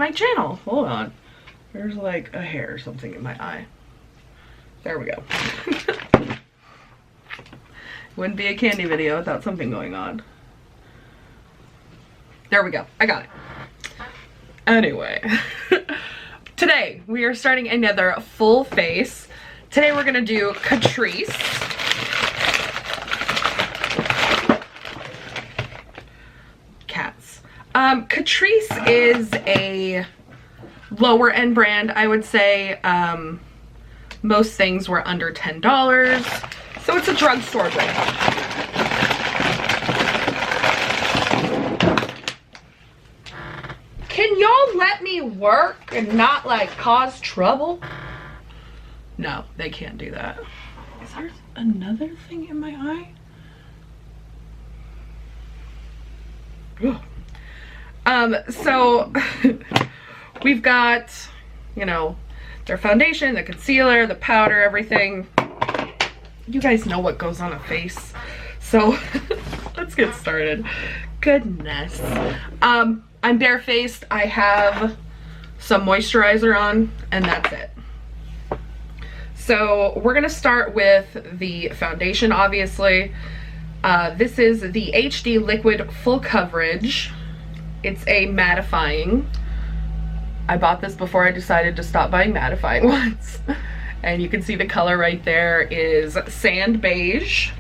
my channel. Hold on. There's like a hair or something in my eye. There we go. Wouldn't be a candy video without something going on. There we go. I got it. Anyway. Today, we are starting another full face. Today we're gonna do Catrice. Cats. Catrice is a lower end brand, I would say. Most things were under $10. So it's a drugstore brand. Can y'all let me work and not like cause trouble? No, they can't do that. Is there another thing in my eye? Ugh. So we've got, you know, their foundation, the concealer, the powder, everything. You guys know what goes on a face. So let's get started. Goodness. I'm barefaced. I have some moisturizer on and that's it. So we're gonna start with the foundation, obviously. This is the HD Liquid Full Coverage. It's a mattifying. I bought this before I decided to stop buying mattifying ones. And you can see the color right there is sand beige.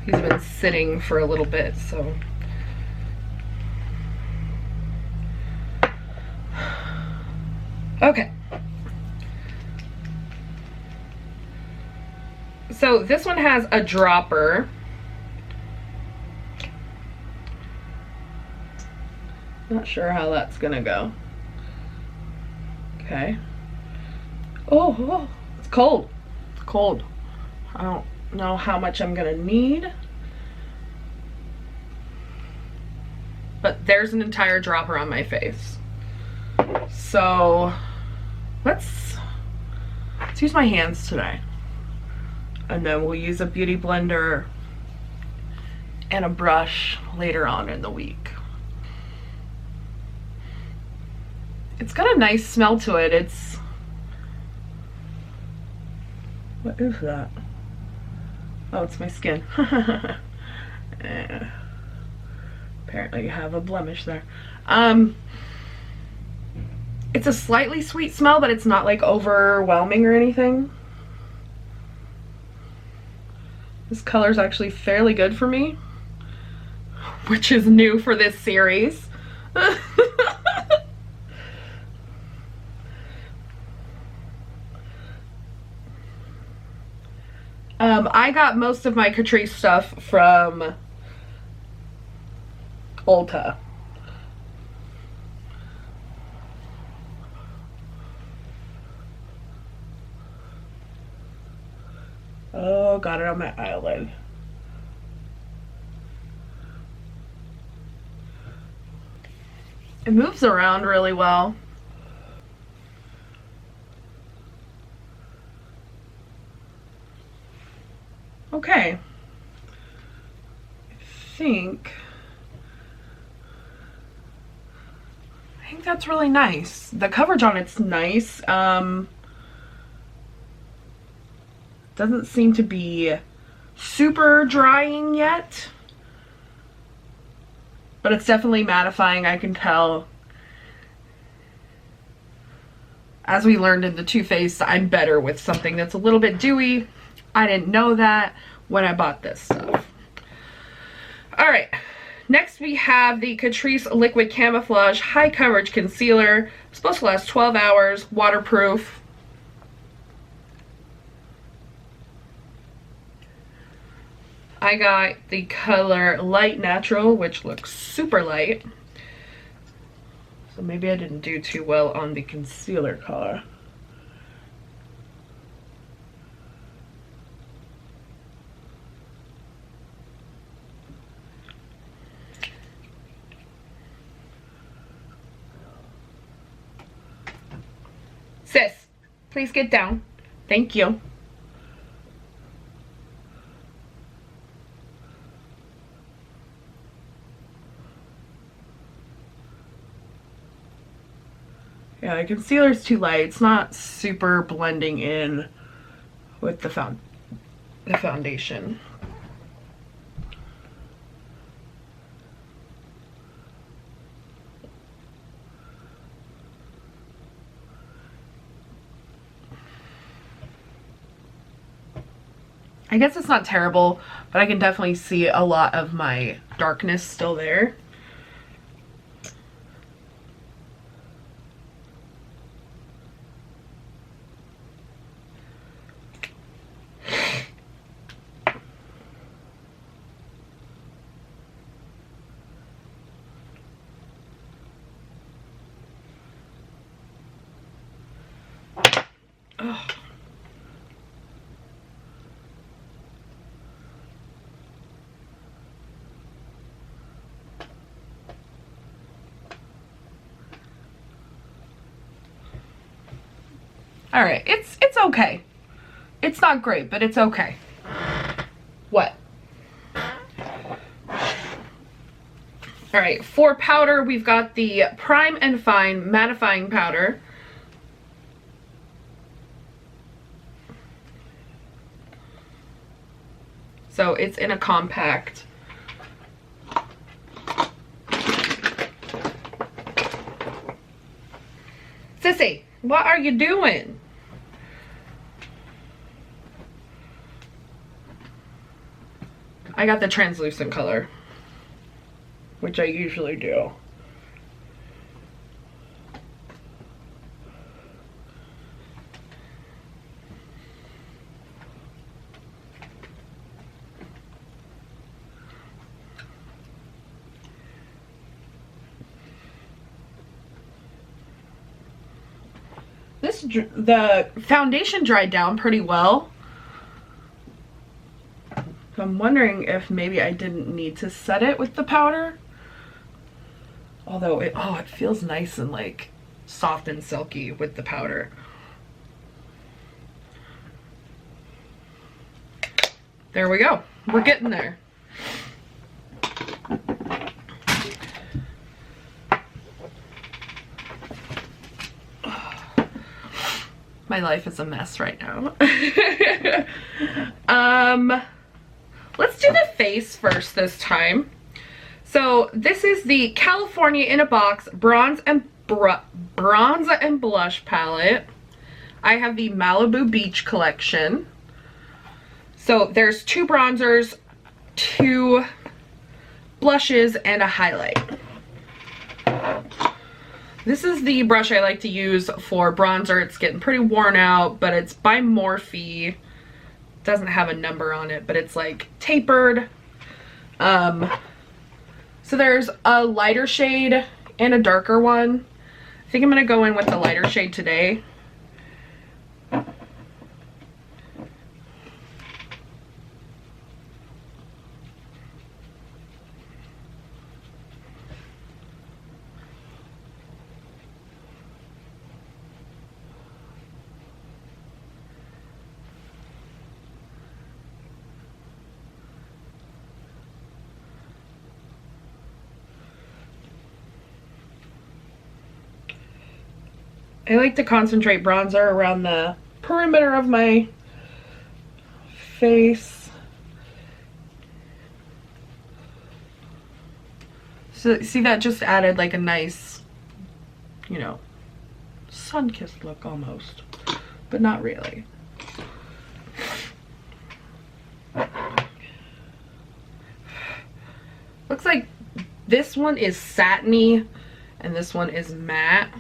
He's been sitting for a little bit, so. Okay. So this one has a dropper. Not sure how that's gonna go. Okay. Oh, it's cold. It's cold. I don't know how much I'm gonna need. But there's an entire dropper on my face. So let's use my hands today. And then we'll use a beauty blender and a brush later on in the week. It's got a nice smell to it. It's, what is that? Oh, it's my skin. Apparently you have a blemish there. It's a slightly sweet smell, but it's not like overwhelming or anything. This color is actually fairly good for me, which is new for this series. I got most of my Catrice stuff from Ulta. Oh, got it on my eyelid. It moves around really well. Okay. I think that's really nice. The coverage on it's nice. Doesn't seem to be super drying yet, but it's definitely mattifying. I can tell. As we learned in the Too Faced, I'm better with something that's a little bit dewy. I didn't know that when I bought this stuff. All right, next we have the Catrice Liquid Camouflage High Coverage Concealer. It's supposed to last 12 hours, waterproof. I got the color Light Natural, which looks super light. So maybe I didn't do too well on the concealer color. Sis, please get down. Thank you. Yeah, the concealer's too light. It's not super blending in with the foundation. I guess it's not terrible, but I can definitely see a lot of my darkness still there. Ugh. All right, it's okay. It's not great, but it's okay. What? All right, for powder, we've got the Prime and Fine mattifying powder. So it's in a compact. Sissy, what are you doing? I got the translucent color, which I usually do. The foundation dried down pretty well. So I'm wondering if maybe I didn't need to set it with the powder. Although it feels nice and like soft and silky with the powder. There we go. We're getting there. My life is a mess right now. Let's do the face first this time. So this is the California in a Box Bronze and Blush palette. I have the Malibu Beach collection. So there's 2 bronzers, 2 blushes, and a highlight. This is the brush I like to use for bronzer. It's getting pretty worn out, but it's by Morphe. Doesn't have a number on it, but it's like tapered. So there's a lighter shade and a darker one. I think I'm gonna go in with the lighter shade today. I like to concentrate bronzer around the perimeter of my face. So see, that just added like a nice, you know, sun-kissed look almost, but not really. Looks like this one is satiny and this one is matte.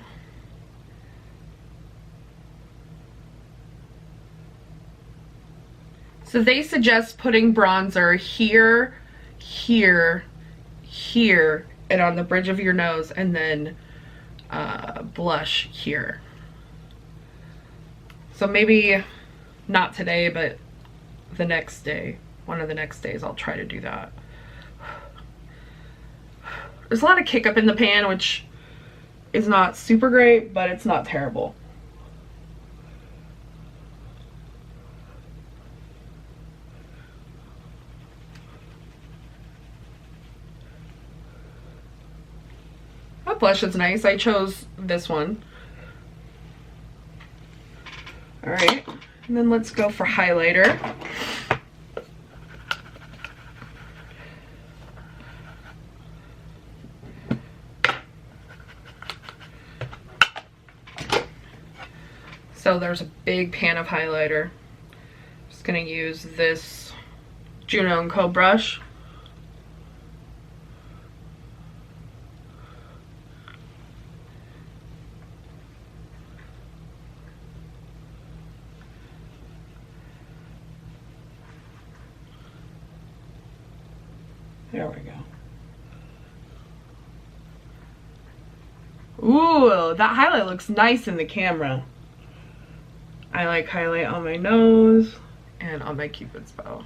So they suggest putting bronzer here, here, here, and on the bridge of your nose, and then blush here. So maybe not today, but the next day, one of the next days, I'll try to do that. There's a lot of kick up in the pan, which is not super great, but it's not terrible. That blush is nice. I chose this one. All right, and then let's go for highlighter. So there's a big pan of highlighter. Just gonna use this Juno & Co brush. There we go. Ooh, that highlight looks nice in the camera. I like highlight on my nose and on my Cupid's bow.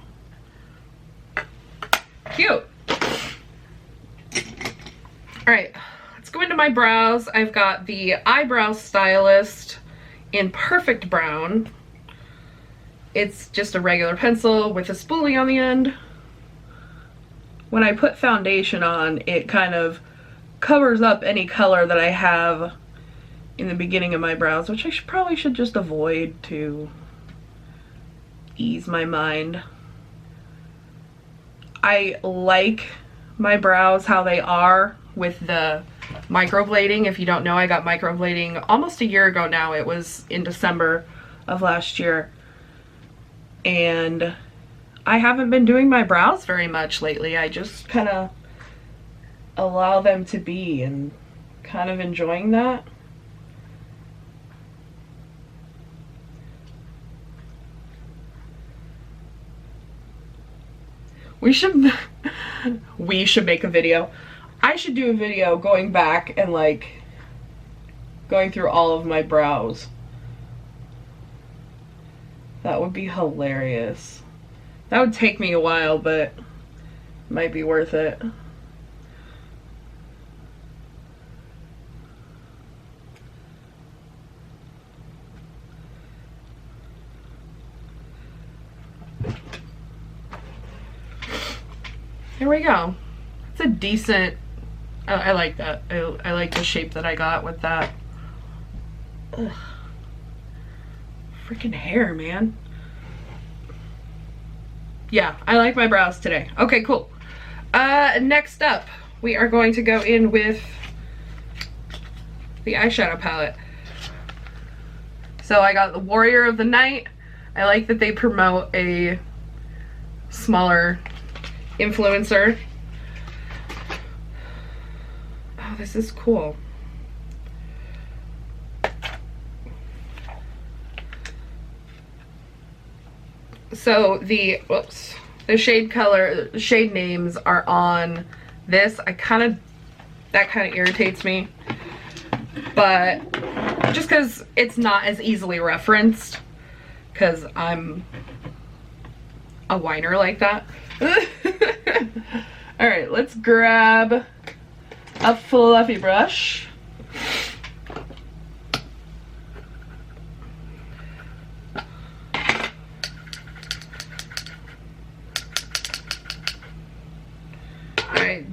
Cute. Alright, let's go into my brows. I've got the Eyebrow Stylist in Perfect Brown. It's just a regular pencil with a spoolie on the end. When I put foundation on, it kind of covers up any color that I have in the beginning of my brows, which I probably should just avoid to ease my mind. I like my brows how they are with the microblading. If you don't know, I got microblading almost a year ago now. It was in December of last year. And I haven't been doing my brows very much lately. I just kind of allow them to be and kind of enjoying that. We should make a video. I should do a video going back and like going through all of my brows. That would be hilarious. That would take me a while, but it might be worth it. Here we go. It's a decent, I like that. I like the shape that I got with that. Ugh. Freaking hair, man. Yeah, I like my brows today. Okay, cool. Next up, we are going to go in with the eyeshadow palette. So I got the Warrior of the Night. I like that they promote a smaller influencer. Oh, this is cool. So the shade names are on this. That kind of irritates me, but just because it's not as easily referenced, because I'm a whiner like that. All right, let's grab a fluffy brush.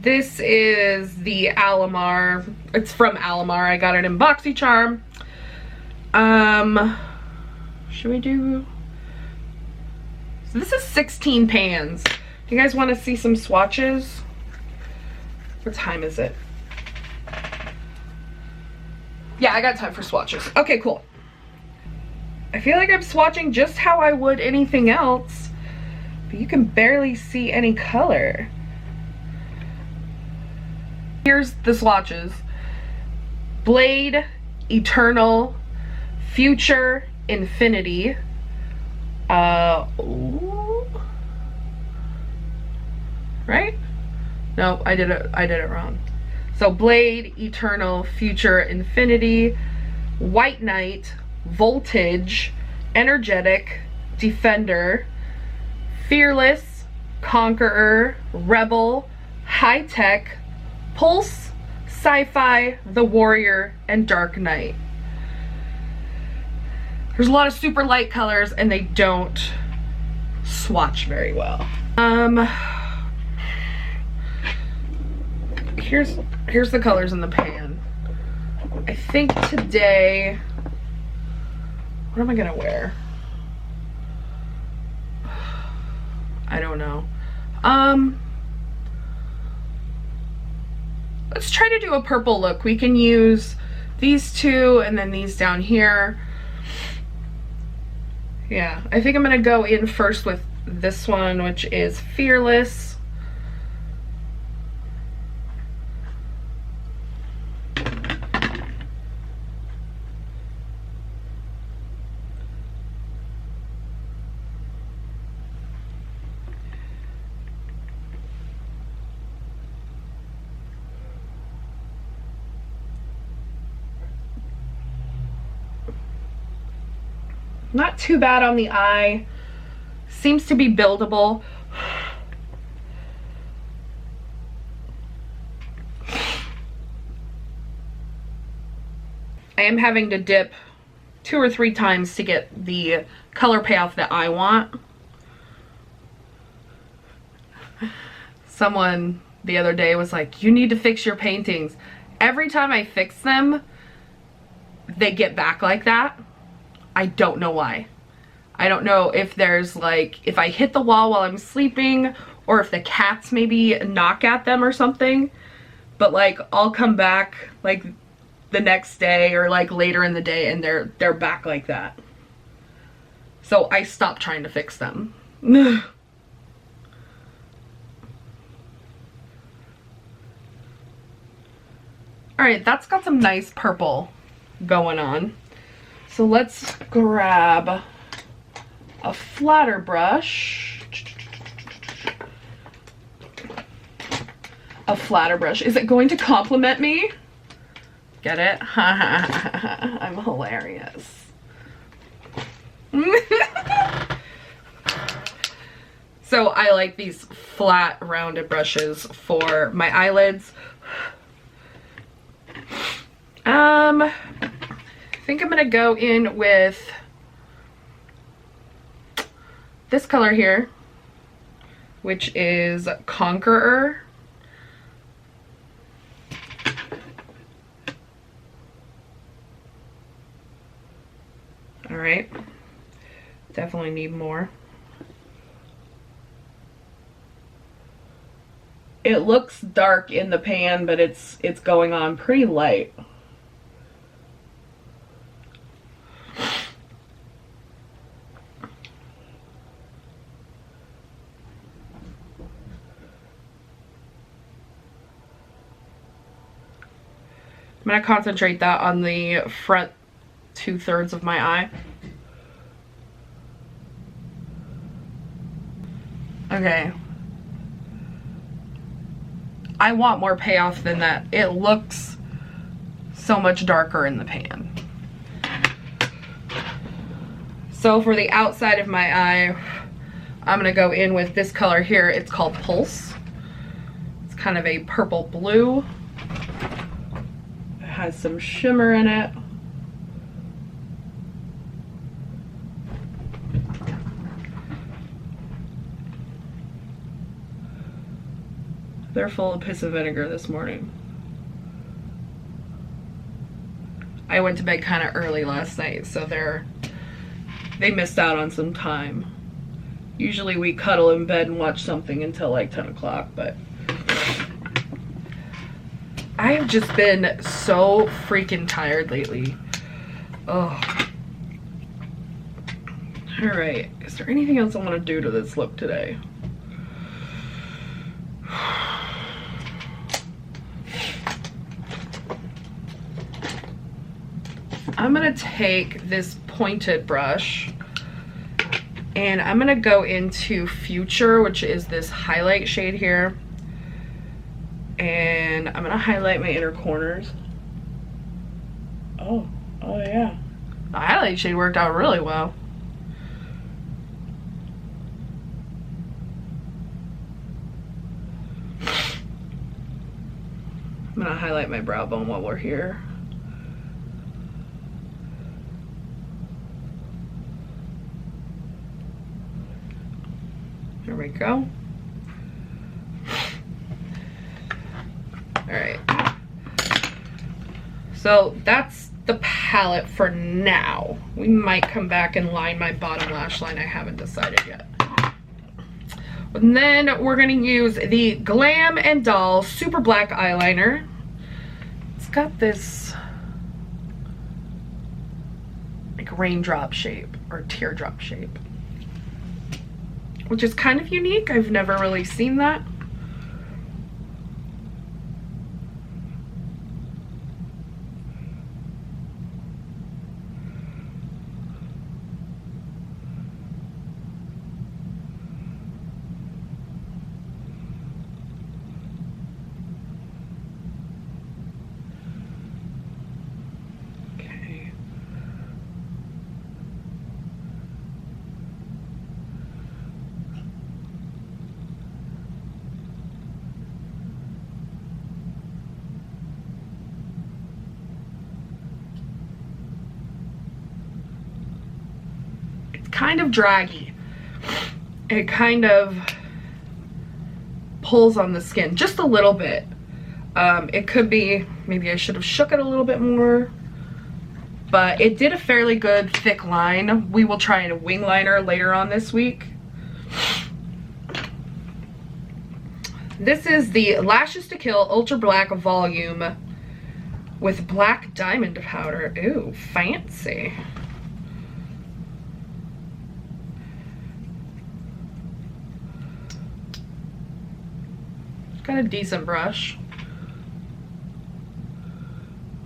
This is the Alamar. It's from Alamar. I got it in BoxyCharm. Should we do... So this is 16 pans. You guys want to see some swatches? What time is it? Yeah, I got time for swatches. Okay, cool. I feel like I'm swatching just how I would anything else, but you can barely see any color. Here's the swatches. Blade, Eternal, Future, Infinity. Ooh. Right? No, I did it wrong. So Blade, Eternal, Future, Infinity, White Knight, Voltage, Energetic, Defender, Fearless, Conqueror, Rebel, High Tech, Pulse, Sci-Fi, The Warrior, and Dark Knight. There's a lot of super light colors and they don't swatch very well. Here's the colors in the pan. I think today What am I gonna wear? I don't know. Let's try to do a purple look. We can use these two and then these down here. Yeah, I think I'm gonna go in first with this one, which is Fearless. Not too bad on the eye. Seems to be buildable. I am having to dip 2 or 3 times to get the color payoff that I want. Someone the other day was like, you need to fix your paintings. Every time I fix them, they get back like that. I don't know why. I don't know if there's like, if I hit the wall while I'm sleeping or if the cats maybe knock at them or something. But like, I'll come back like the next day or like later in the day and they're back like that. So I stopped trying to fix them. All right, that's got some nice purple going on. So let's grab a flatter brush. A flatter brush. Is it going to compliment me? Get it? I'm hilarious. So I like these flat rounded brushes for my eyelids. I think I'm gonna go in with this color here, which is Conqueror. All right, definitely need more. It looks dark in the pan, but it's going on pretty light. I'm going to concentrate that on the front 2/3 of my eye. Okay. I want more payoff than that. It looks so much darker in the pan. So for the outside of my eye, I'm going to go in with this color here. It's called Pulse. It's kind of a purple blue. Has some shimmer in it. They're full of piss of vinegar this morning. I went to bed kind of early last night, so they missed out on some time. Usually we cuddle in bed and watch something until like 10 o'clock, but I have just been so freaking tired lately. Oh. All right, is there anything else I want to do to this look today? I'm gonna take this pointed brush and I'm gonna go into Future, which is this highlight shade here. And I'm gonna highlight my inner corners. Oh yeah. The highlight shade worked out really well. I'm gonna highlight my brow bone while we're here. There we go. All right. So that's the palette for now. We might come back and line my bottom lash line. I haven't decided yet. And then we're gonna use the Glam and Doll Super Black Eyeliner. It's got this like raindrop shape or teardrop shape, which is kind of unique. I've never really seen that. Kind of draggy. It kind of pulls on the skin just a little bit. It could be, maybe I should have shook it a little bit more, but it did a fairly good thick line. We will try a wing liner later on this week. This is the Lashes to Kill Ultra Black Volume with black diamond powder. Ooh, fancy. Got a decent brush.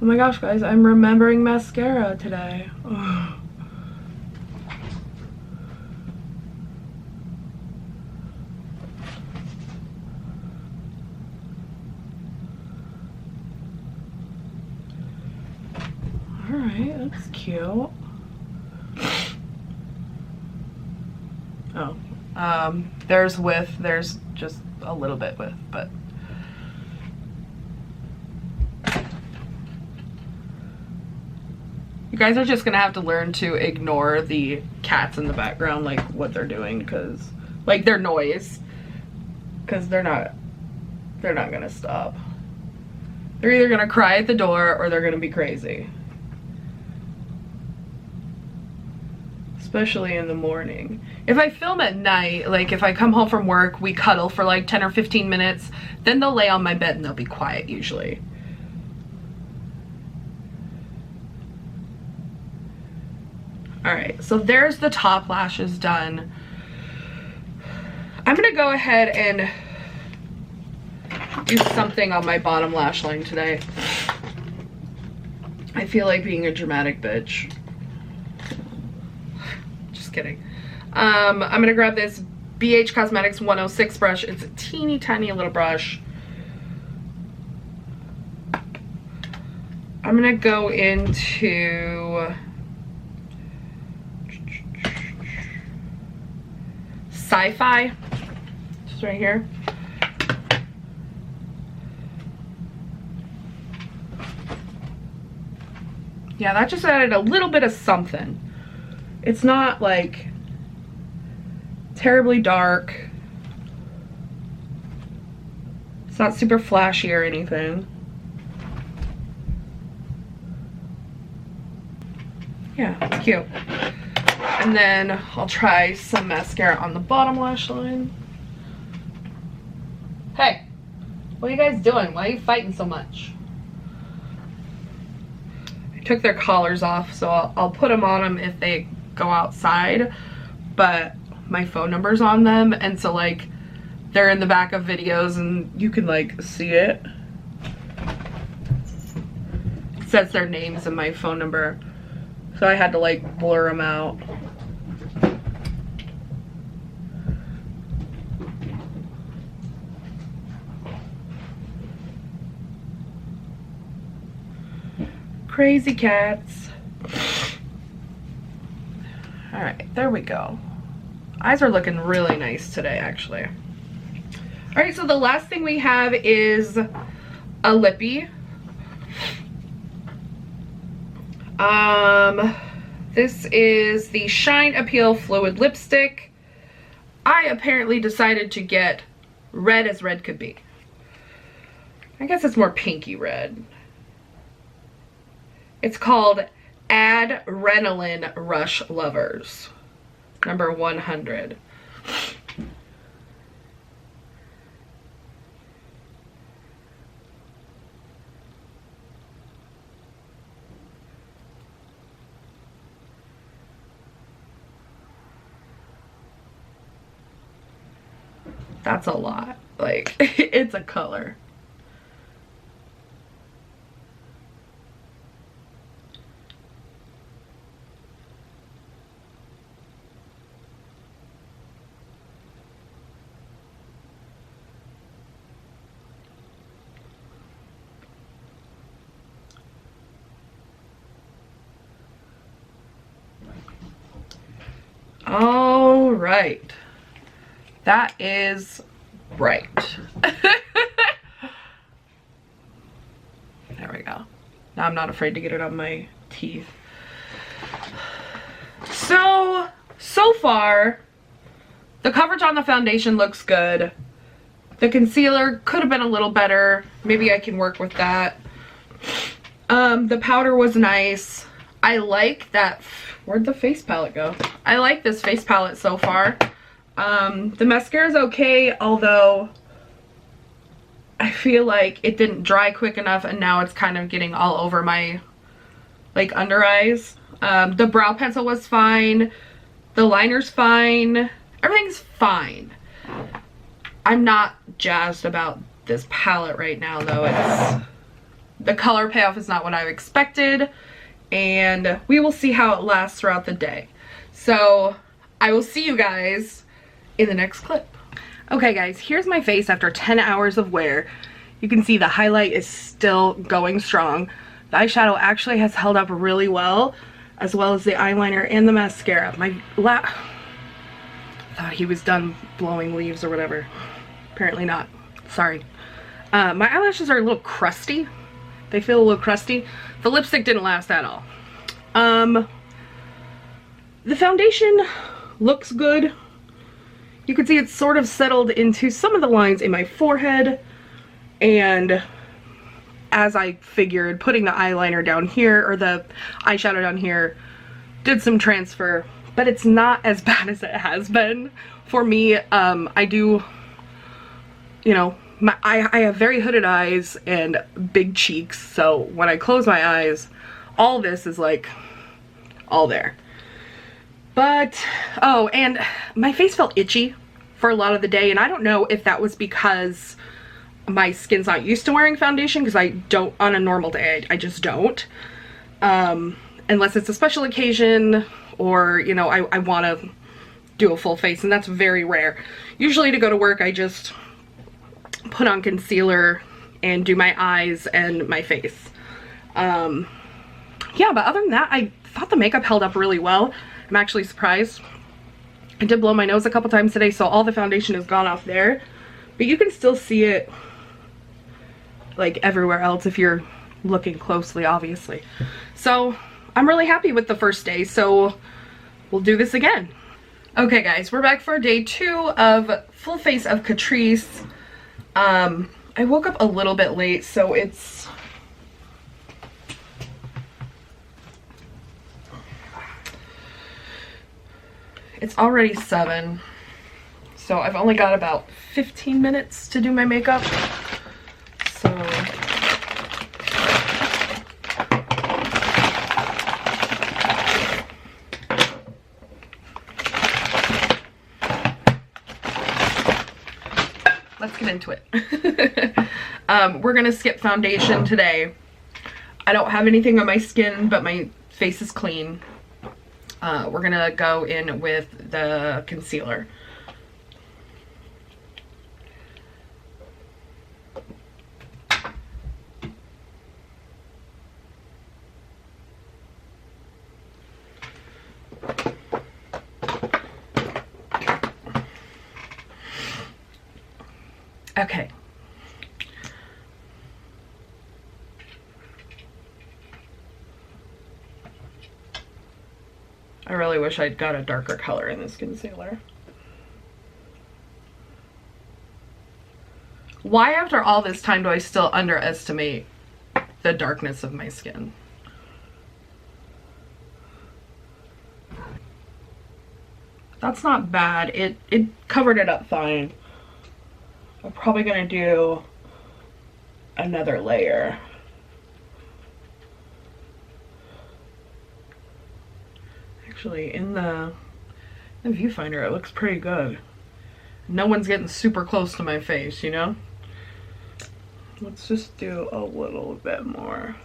Oh my gosh, guys, I'm remembering mascara today. Ugh. Alright, that's cute. Oh, there's width, there's just a little bit width, but you guys are just gonna have to learn to ignore the cats in the background, like what they're doing, because like their noise, because they're not gonna stop. They're either gonna cry at the door or they're gonna be crazy, especially in the morning. If I film at night, like if I come home from work, we cuddle for like 10 or 15 minutes, then they'll lay on my bed and they'll be quiet usually. Alright, so there's the top lashes done. I'm gonna go ahead and do something on my bottom lash line today. I feel like being a dramatic bitch. Just kidding. I'm gonna grab this BH Cosmetics 106 brush. It's a teeny tiny little brush. I'm gonna go into Sci-Fi, just right here. Yeah, that just added a little bit of something. It's not like terribly dark. It's not super flashy or anything. Yeah, it's cute. And then I'll try some mascara on the bottom lash line. Hey, what are you guys doing? Why are you fighting so much? I took their collars off, so I'll put them on them if they go outside, but my phone number's on them, and so like they're in the back of videos and you can like see it. It says their names and my phone number, so I had to like blur them out. Crazy cats. All right, there we go. Eyes are looking really nice today, actually. All right, so the last thing we have is a lippy. This is the Shine Appeal Fluid Lipstick. I apparently decided to get red as red could be. I guess it's more pinky red. It's called Adrenaline Rush Lovers, number 100. That's a lot. Like, it's a color. All right. That is right. There we go. Now I'm not afraid to get it on my teeth. So far, the coverage on the foundation looks good. The concealer could have been a little better. Maybe I can work with that. The powder was nice. I like that. Where'd the face palette go? I like this face palette so far. The mascara is okay, although I feel like it didn't dry quick enough and now it's kind of getting all over my like under eyes. The brow pencil was fine. The liner's fine. Everything's fine. I'm not jazzed about this palette right now though. The color payoff is not what I expected, and we will see how it lasts throughout the day. So I will see you guys in the next clip. Okay guys, here's my face after 10 hours of wear. You can see the highlight is still going strong. The eyeshadow actually has held up really well as the eyeliner and the mascara. I thought he was done blowing leaves or whatever. Apparently not. Sorry. My eyelashes are a little crusty. They feel a little crusty. The lipstick didn't last at all. The foundation looks good. You can see it's sort of settled into some of the lines in my forehead, and as I figured, putting the eyeliner down here, or the eyeshadow down here, did some transfer, but it's not as bad as it has been for me. I do, you know, I have very hooded eyes and big cheeks, so when I close my eyes, all this is like all there. But, oh, and my face felt itchy for a lot of the day, and I don't know if that was because my skin's not used to wearing foundation, because I don't on a normal day. I just don't. Unless it's a special occasion, or, you know, I want to do a full face, and that's very rare. Usually to go to work, I just put on concealer and do my eyes and my face. Yeah, but other than that, I thought the makeup held up really well. I'm actually surprised. I did blow my nose a couple times today, so all the foundation has gone off there, but you can still see it like everywhere else if you're looking closely, obviously. So I'm really happy with the first day, so we'll do this again. Okay guys, we're back for day 2 of full face of Catrice. I woke up a little bit late, so it's already 7, so I've only got about 15 minutes to do my makeup. So let's get into it. We're gonna skip foundation today. I don't have anything on my skin, but my face is clean. We're gonna go in with the concealer. Okay. I really wish I'd got a darker color in this concealer. Why after all this time do I still underestimate the darkness of my skin? That's not bad. It covered it up fine. I'm probably gonna do another layer. Actually, in the viewfinder, it looks pretty good. No one's getting super close to my face, you know? Let's just do a little bit more.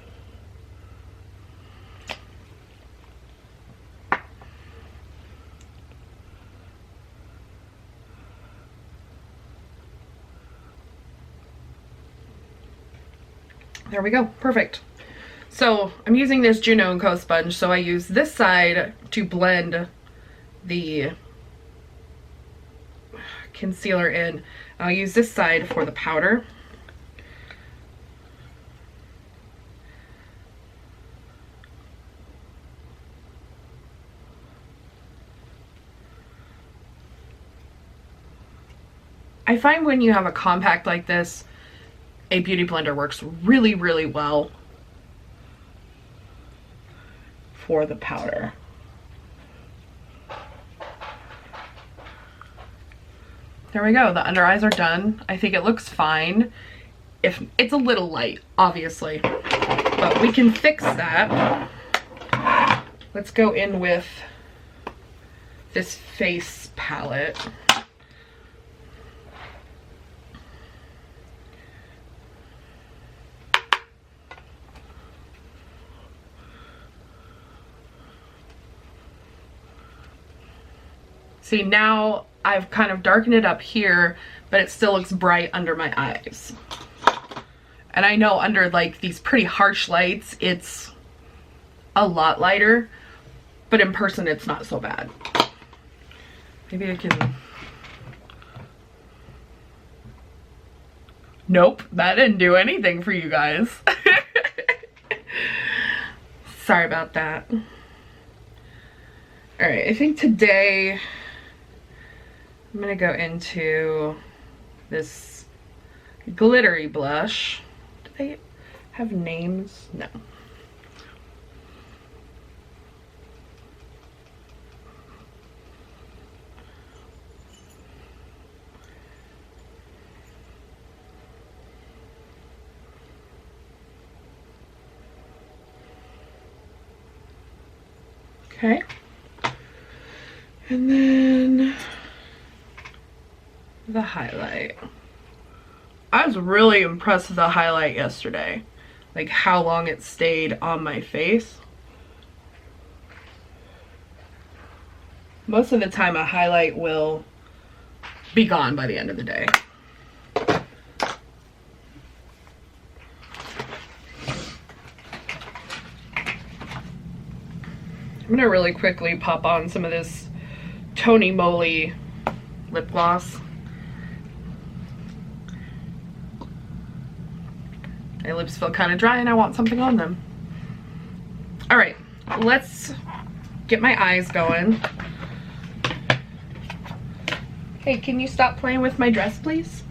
There we go, perfect. So I'm using this Juno & Co sponge, so I use this side to blend the concealer in. I'll use this side for the powder. I find when you have a compact like this, a beauty blender works really, really well for the powder. There we go, the under eyes are done. I think it looks fine. If it's a little light, obviously, but we can fix that. Let's go in with this face palette. See, now I've kind of darkened it up here, but it still looks bright under my eyes. And I know under like these pretty harsh lights, it's a lot lighter, but in person it's not so bad. Maybe I can... Nope, that didn't do anything for you guys. Sorry about that. All right, I think today I'm gonna go into this glittery blush. Do they have names? No. Okay. And then the highlight. I was really impressed with the highlight yesterday. Like how long it stayed on my face. Most of the time a highlight will be gone by the end of the day. I'm gonna really quickly pop on some of this Tony Moly lip gloss. My lips feel kind of dry and I want something on them. All right, let's get my eyes going. Hey, can you stop playing with my dress, please?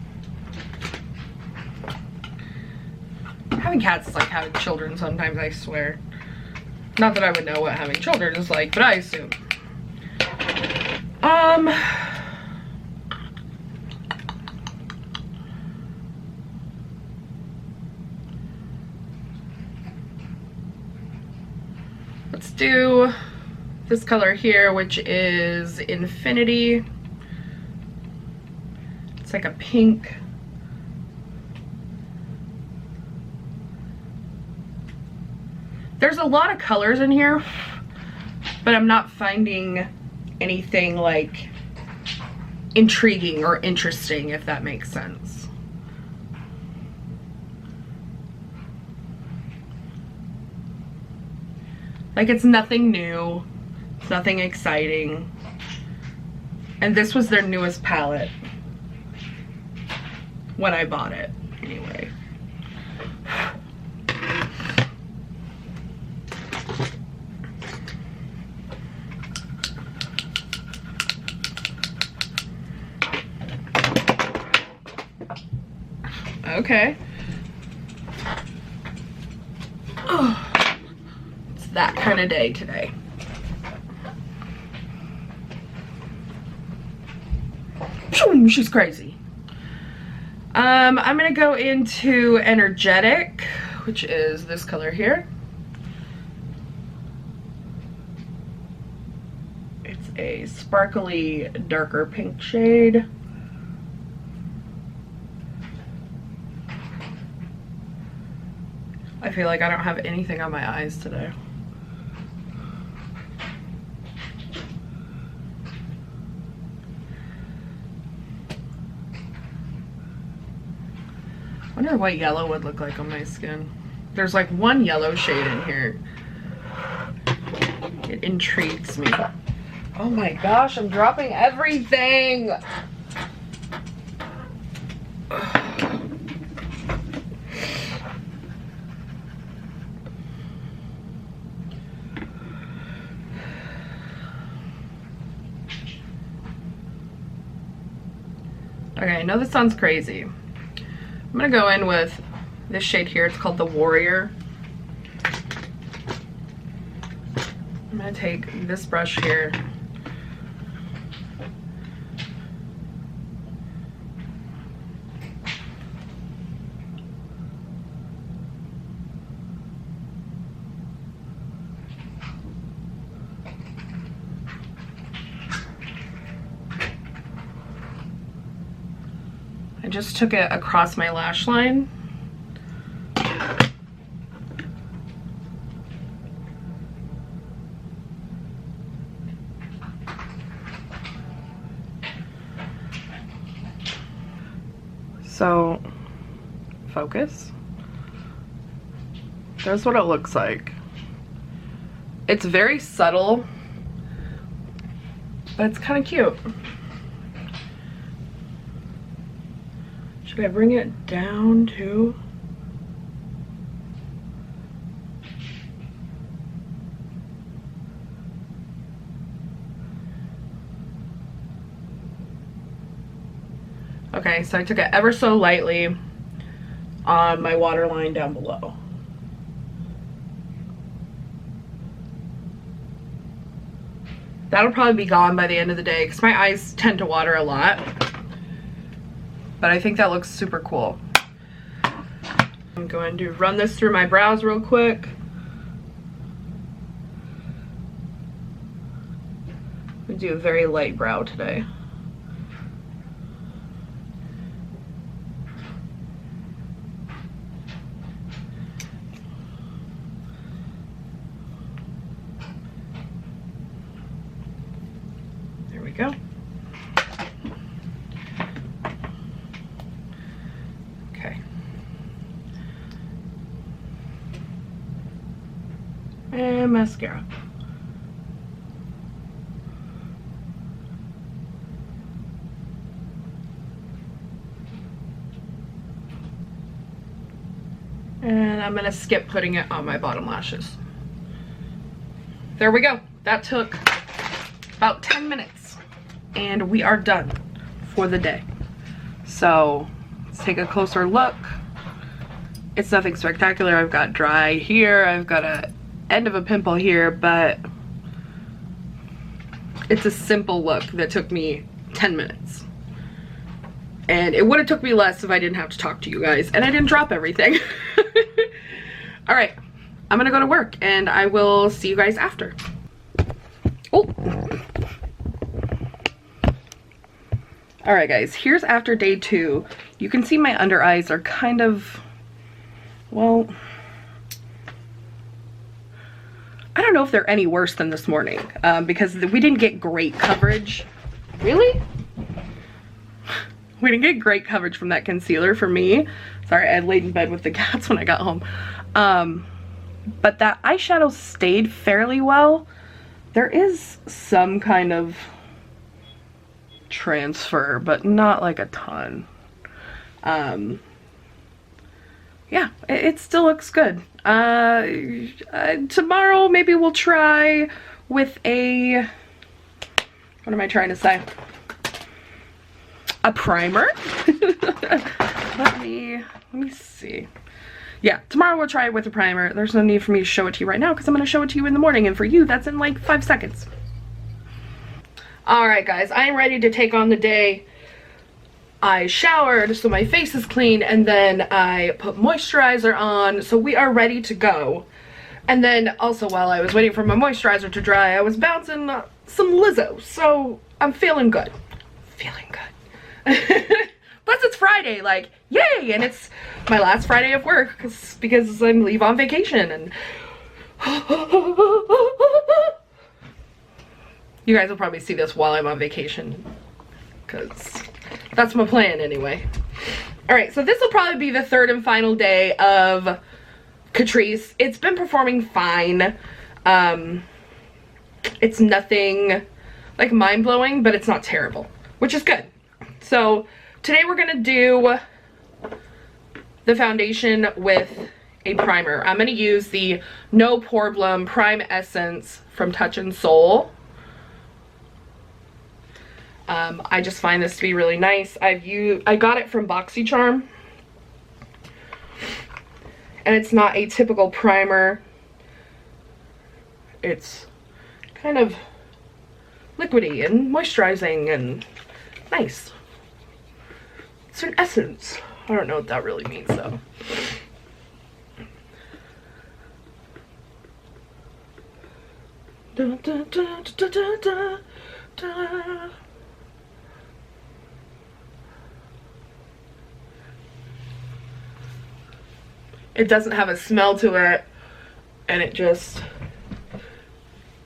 Having cats is like having children sometimes, I swear. Not that I would know what having children is like, but I assume. Let's do this color here, which is Infinity. It's like a pink. There's a lot of colors in here, but I'm not finding anything like intriguing or interesting, if that makes sense. Like, it's nothing new, it's nothing exciting. And this was their newest palette when I bought it, anyway. Okay. Oh, it's that kind of day today. She's crazy. I'm gonna go into Energetic, which is this color here. It's a sparkly, darker pink shade. I feel like I don't have anything on my eyes today. I wonder what yellow would look like on my skin. There's like one yellow shade in here. It intrigues me. Oh my gosh, I'm dropping everything. Okay, I know this sounds crazy. I'm gonna go in with this shade here. It's called the Warrior. I'm gonna take this brush here. I just took it across my lash line. So, focus. There's what it looks like. It's very subtle, but it's kind of cute. Should I bring it down too? Okay, so I took it ever so lightly on my waterline down below. That'll probably be gone by the end of the day because my eyes tend to water a lot. But I think that looks super cool. I'm going to run this through my brows real quick. We do a very light brow today. There we go. And mascara. And I'm gonna skip putting it on my bottom lashes. There we go. That took about 10 minutes and we are done for the day. So let's take a closer look. It's nothing spectacular. I've got dry here, I've got a end of a pimple here, but it's a simple look that took me 10 minutes. And it would have took me less if I didn't have to talk to you guys and I didn't drop everything. All right, I'm gonna go to work and I will see you guys after. Oh. All right guys, here's after day 2. You can see my under eyes are kind of, well, I don't know if they're any worse than this morning because we didn't get great coverage. Really? We didn't get great coverage from that concealer for me. Sorry, I laid in bed with the cats when I got home. But that eyeshadow stayed fairly well. There is some kind of transfer, but not like a ton. Yeah, it still looks good. Tomorrow maybe we'll try with a, what am I trying to say? A primer. let me see. Yeah, tomorrow we'll try it with a primer. There's no need for me to show it to you right now because I'm going to show it to you in the morning, and for you that's in like 5 seconds. Alright guys, I am ready to take on the day I showered, so my face is clean, and then I put moisturizer on, so we are ready to go. And then also while I was waiting for my moisturizer to dry, I was bouncing some Lizzo, so I'm feeling good. Feeling good. Plus it's Friday, like, yay! And it's my last Friday of work because I'm leave on vacation, and you guys will probably see this while I'm on vacation, because that's my plan anyway. Alright, so this will probably be the third and final day of Catrice. It's been performing fine. It's nothing like mind-blowing, but it's not terrible, which is good. So today we're gonna do the foundation with a primer. I'm gonna use the No Problem Prime Essence from Touch and Soul. I just find this to be really nice. I got it from BoxyCharm, and it's not a typical primer. It's kind of liquidy and moisturizing and nice. It's an essence. I don't know what that really means though. Da, da, da, da, da, da, da. It doesn't have a smell to it, and it just,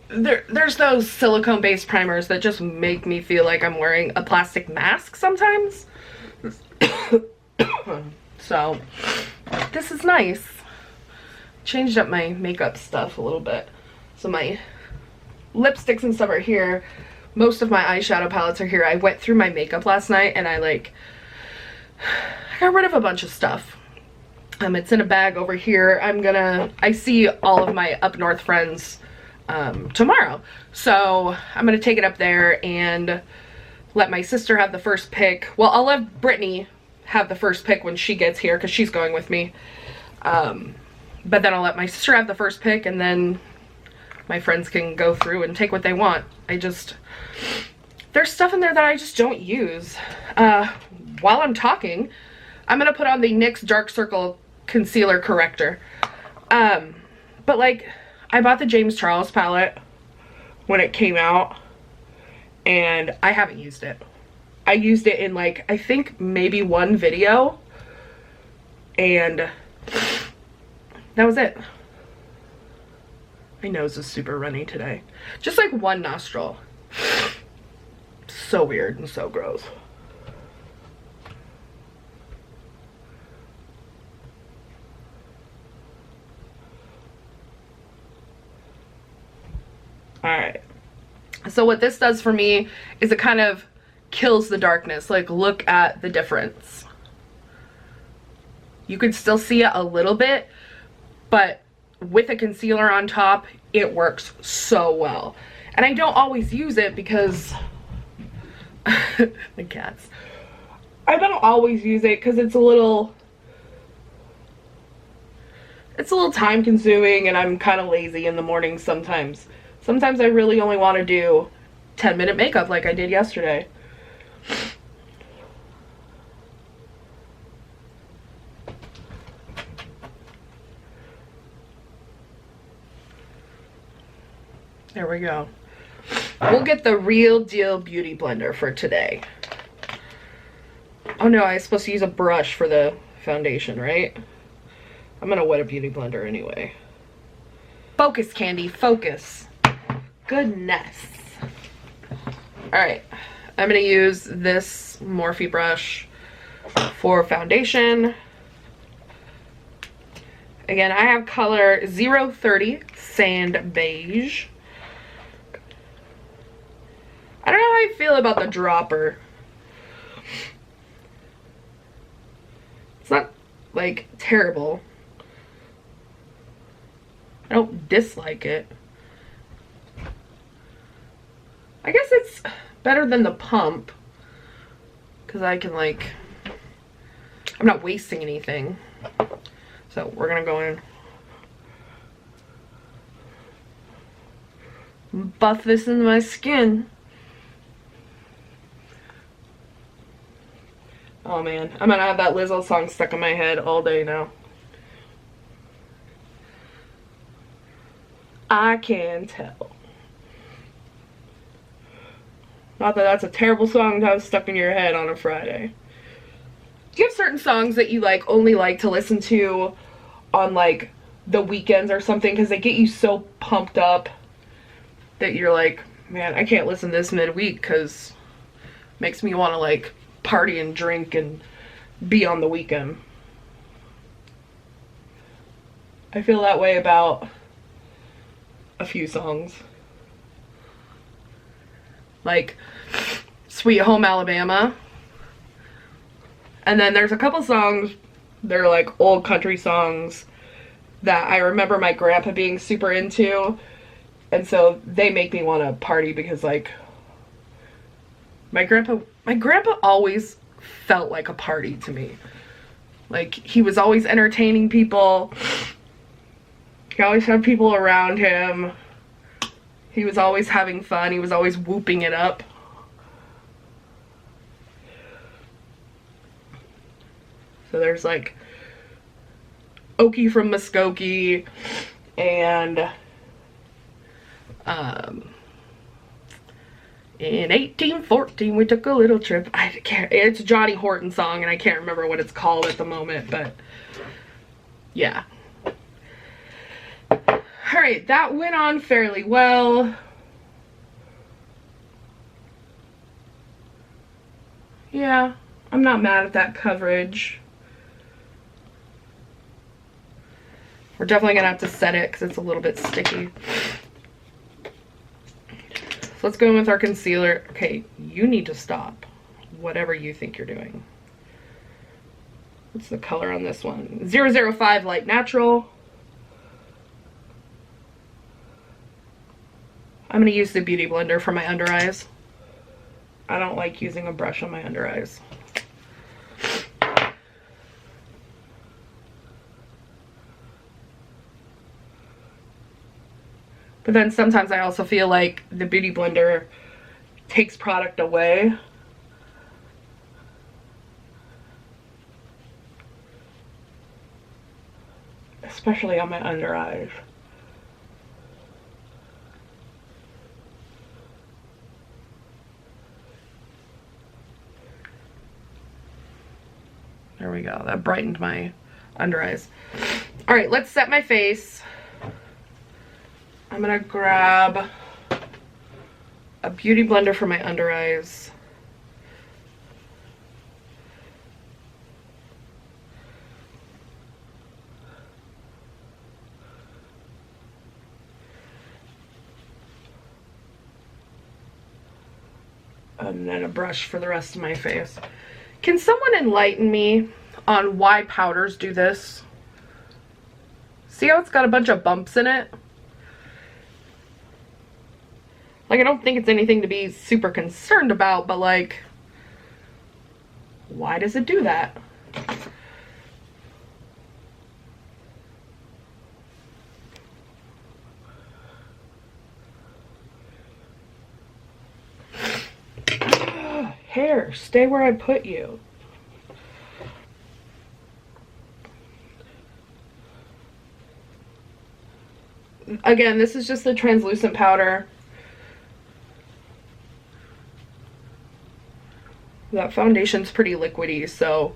there's those silicone based primers that just make me feel like I'm wearing a plastic mask sometimes. So this is nice. Changed up my makeup stuff a little bit. So my lipsticks and stuff are here. Most of my eyeshadow palettes are here. I went through my makeup last night and I got rid of a bunch of stuff. It's in a bag over here. I see all of my up north friends tomorrow, so I'm gonna take it up there and let my sister have the first pick. Well, I'll let Brittany have the first pick when she gets here because she's going with me, but then I'll let my sister have the first pick, and then my friends can go through and take what they want. There's stuff in there that I just don't use. While I'm talking, I'm gonna put on the NYX Dark Circle Concealer Corrector. But like, I bought the James Charles palette when it came out, and I haven't used it. I used it in like, I think maybe one video, and that was it. My nose is super runny today. Just like one nostril. So weird and so gross. Alright, so what this does for me is it kind of kills the darkness. Like, look at the difference. You can still see it a little bit, but with a concealer on top, it works so well. And I don't always use it because the cats. I don't always use it because it's a little time consuming, and I'm kind of lazy in the morning sometimes. Sometimes I really only want to do 10-minute makeup like I did yesterday. There we go. We'll get the Real Deal Beauty Blender for today. Oh no, I was supposed to use a brush for the foundation, right? I'm gonna wet a beauty blender anyway. Focus, Candy, focus. Goodness. Alright, I'm going to use this Morphe brush for foundation. Again, I have color 030 Sand Beige. I don't know how I feel about the dropper. It's not, like, terrible. I don't dislike it. I guess it's better than the pump, because I can, like, I'm not wasting anything. So we're gonna go in, buff this into my skin. Oh man, I'm gonna have that Lizzo song stuck in my head all day now. I can tell. Not that that's a terrible song to have stuck in your head on a Friday. Do you have certain songs that you like only like to listen to on like the weekends or something because they get you so pumped up that you're like, man, I can't listen to this midweek because it makes me want to like party and drink and be on the weekend. I feel that way about a few songs. Like Sweet Home Alabama. And then there's a couple songs, they're like old country songs that I remember my grandpa being super into. And so they make me want to party because like my grandpa always felt like a party to me. Like he was always entertaining people. He always had people around him. He was always having fun. He was always whooping it up. So there's like Okie from Muskogee and in 1814 we took a little trip. I can't, it's a Johnny Horton song and I can't remember what it's called at the moment, but yeah. Alright, that went on fairly well. Yeah, I'm not mad at that coverage. We're definitely gonna have to set it because it's a little bit sticky. So let's go in with our concealer. Okay, you need to stop. Whatever you think you're doing. What's the color on this one? 005 Light Natural. I'm going to use the Beauty Blender for my under eyes. I don't like using a brush on my under eyes. But then sometimes I also feel like the Beauty Blender takes product away. Especially on my under eyes. There we go. That brightened my under eyes. All right, let's set my face. I'm gonna grab a Beauty Blender for my under eyes. And then a brush for the rest of my face. Can someone enlighten me on why powders do this? See how it's got a bunch of bumps in it? Like, I don't think it's anything to be super concerned about, but like, why does it do that? Hair, stay where I put you. Again, this is just the translucent powder. That foundation's pretty liquidy, so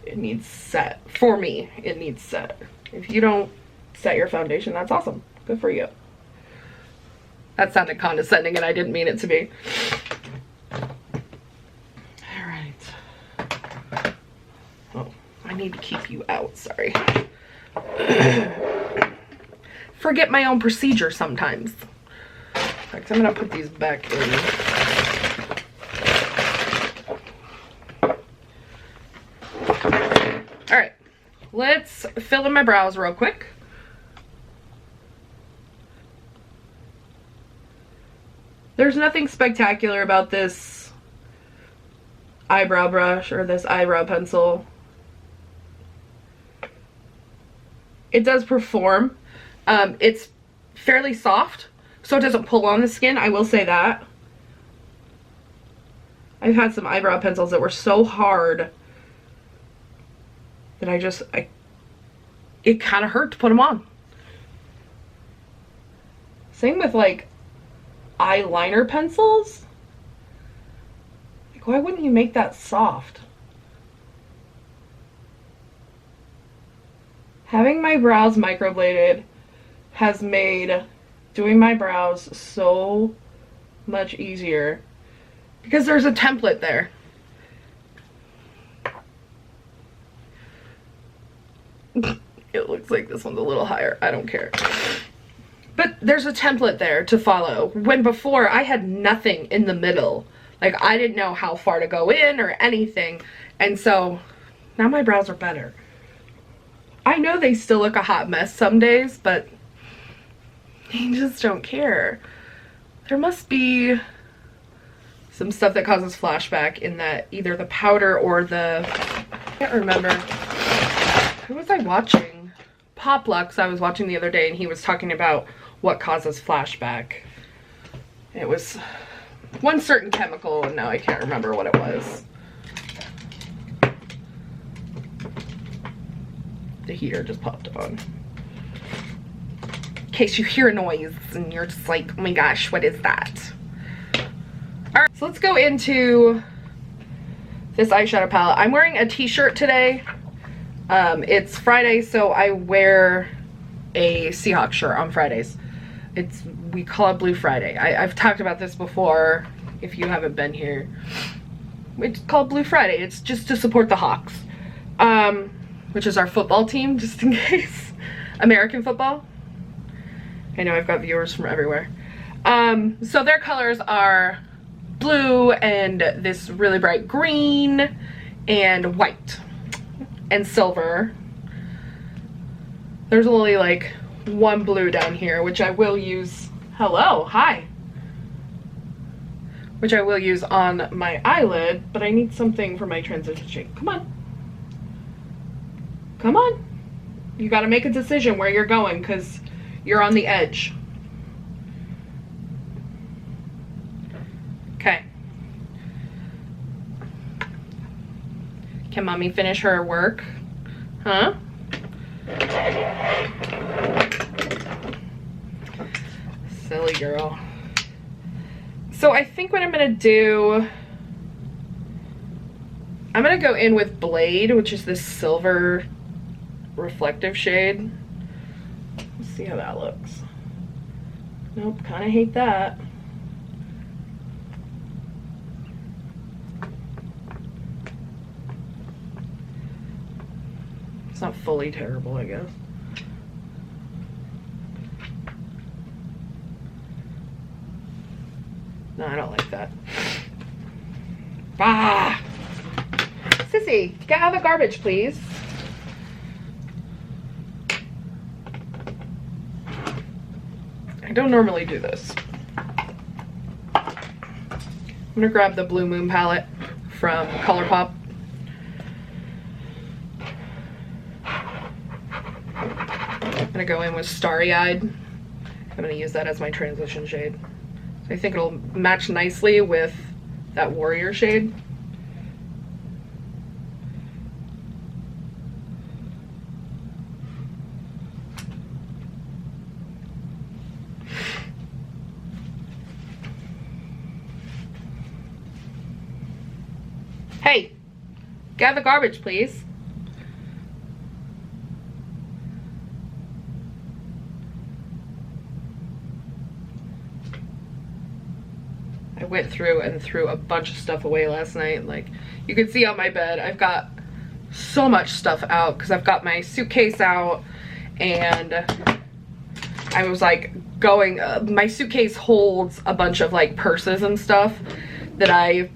it needs set. For me, it needs set. If you don't set your foundation, that's awesome. Good for you. That sounded condescending and I didn't mean it to be. Alright. Oh, I need to keep you out, sorry. Forget my own procedure sometimes. In fact, I'm gonna put these back in. Alright, let's fill in my brows real quick. There's nothing spectacular about this eyebrow brush or this eyebrow pencil. It does perform. It's fairly soft, so it doesn't pull on the skin, I will say that. I've had some eyebrow pencils that were so hard that it kind of hurt to put them on. Same with like eyeliner pencils. Like, why wouldn't you make that soft? Having my brows microbladed has made doing my brows so much easier because there's a template there. It looks like this one's a little higher. I don't care. But there's a template there to follow. When before I had nothing in the middle. Like, I didn't know how far to go in or anything. And so now my brows are better. I know they still look a hot mess some days, but I just don't care. There must be some stuff that causes flashback in that, either the powder or the, I can't remember. Who was I watching? Pop Lux I was watching the other day, and he was talking about what causes flashback. It was one certain chemical, and now I can't remember what it was. The heater just popped on. In case you hear a noise and you're just like, oh my gosh, what is that? Alright, so let's go into this eyeshadow palette. I'm wearing a t-shirt today. It's Friday, so I wear a Seahawks shirt on Fridays. We call it Blue Friday. I've talked about this before, if you haven't been here. It's called Blue Friday. It's just to support the Hawks. Which is our football team, just in case. American football. I know I've got viewers from everywhere. So their colors are blue and this really bright green and white and silver. There's only like one blue down here, which I will use. Hello, hi. Which I will use on my eyelid, but I need something for my transition shade. Come on. Come on. You got to make a decision where you're going because you're on the edge. Okay. Can mommy finish her work? Huh? Silly girl. So I think what I'm going to do, I'm going to go in with Blade, which is this silver reflective shade. Let's see how that looks. Nope, kind of hate that. It's not fully terrible, I guess. No, I don't like that. Ah! Sissy, get out of the garbage, please. I don't normally do this. I'm gonna grab the Blue Moon palette from ColourPop. I'm gonna go in with Starry Eyed. I'm gonna use that as my transition shade. So I think it'll match nicely with that Warrior shade. Hey, get out of the garbage, please. I went through and threw a bunch of stuff away last night. Like, you can see on my bed, I've got so much stuff out because I've got my suitcase out, and I was like going, my suitcase holds a bunch of like purses and stuff that I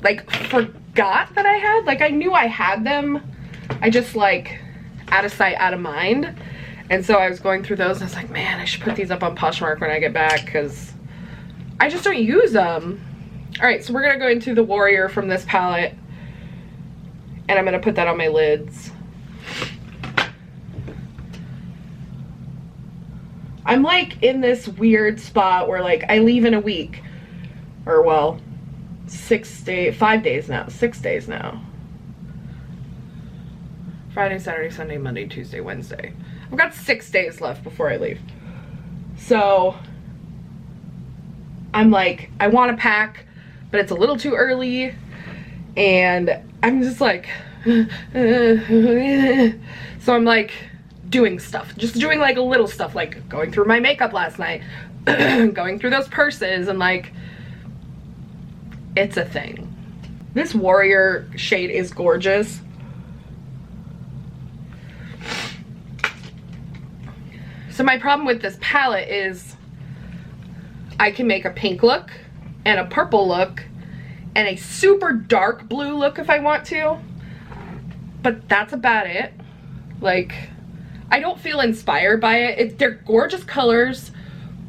like forgot that I had. Like, I knew I had them, I just like out of sight, out of mind. And so I was going through those and I was like, man, I should put these up on Poshmark when I get back because I just don't use them. All right, so we're gonna go into the Warrior from this palette, and I'm gonna put that on my lids. I'm like in this weird spot where like I leave in a week, or well, 5 days now, 6 days now. Friday, Saturday, Sunday, Monday, Tuesday, Wednesday. I've got 6 days left before I leave. So I'm like, I want to pack, but it's a little too early. And I'm just like, so I'm like doing stuff, just doing like a little stuff, like going through my makeup last night, going through those purses, and like, it's a thing. This Warrior shade is gorgeous. So my problem with this palette is I can make a pink look and a purple look and a super dark blue look if I want to, but that's about it. Like, I don't feel inspired by it. They're gorgeous colors,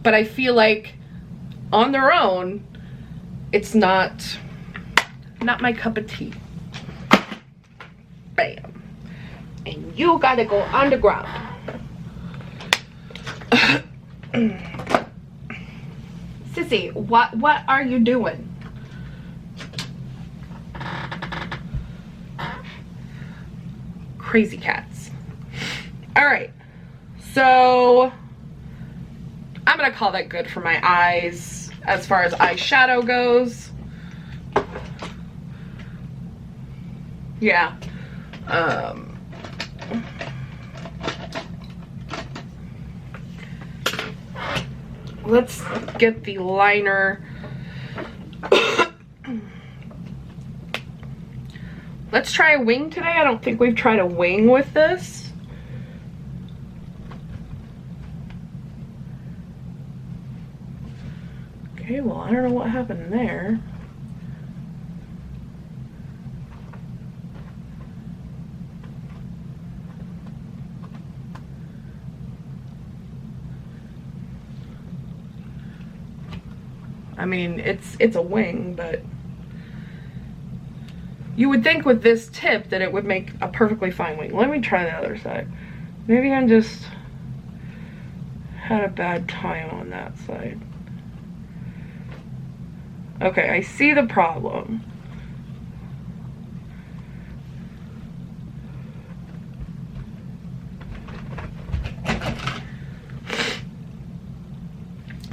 but I feel like on their own, it's not my cup of tea. Bam. And you gotta go underground. Sissy, what are you doing? Crazy cats. All right, so I'm gonna call that good for my eyes as far as eyeshadow goes. Yeah. Let's get the liner. Let's try a wing today. I don't think we've tried a wing with this. Okay, well, I don't know what happened there. I mean, it's a wing, but you would think with this tip that it would make a perfectly fine wing. Let me try the other side. Maybe I'm just had a bad time on that side. Okay, I see the problem.